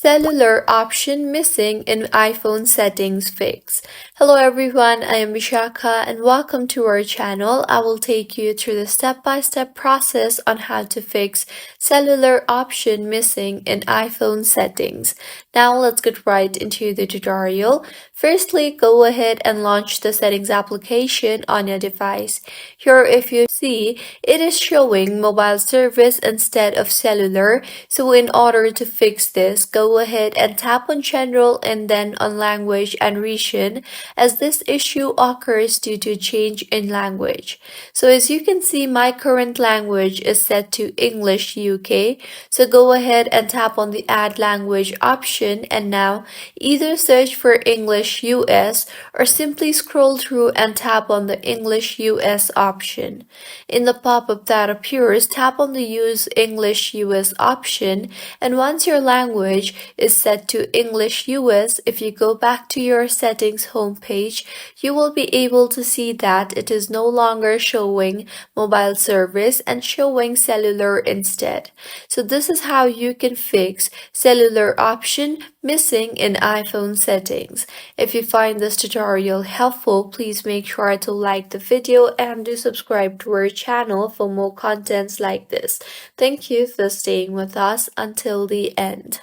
Cellular option missing in iPhone settings fix. Hello everyone, I am Vishaka and welcome to our channel. I will take you through the step-by-step process on how to fix cellular option missing in iPhone settings. Now let's get right into the tutorial. Firstly, go ahead and launch the settings application on your device. Here if you see, it is showing mobile service instead of cellular. So in order to fix this, go ahead and tap on General and then on Language and Region, as this issue occurs due to change in language. So as you can see, my current language is set to English UK. So go ahead and tap on the Add Language option and now either search for English US or simply scroll through and tap on the English US option. In the pop-up that appears, tap on the Use English US option, and once your language is set to English US, if you go back to your settings homepage, you will be able to see that it is no longer showing mobile service and showing cellular instead. So this is how you can fix cellular option missing in iPhone settings. If you find this tutorial helpful, please make sure to like the video and do subscribe to our channel for more contents like this. Thank you for staying with us until the end.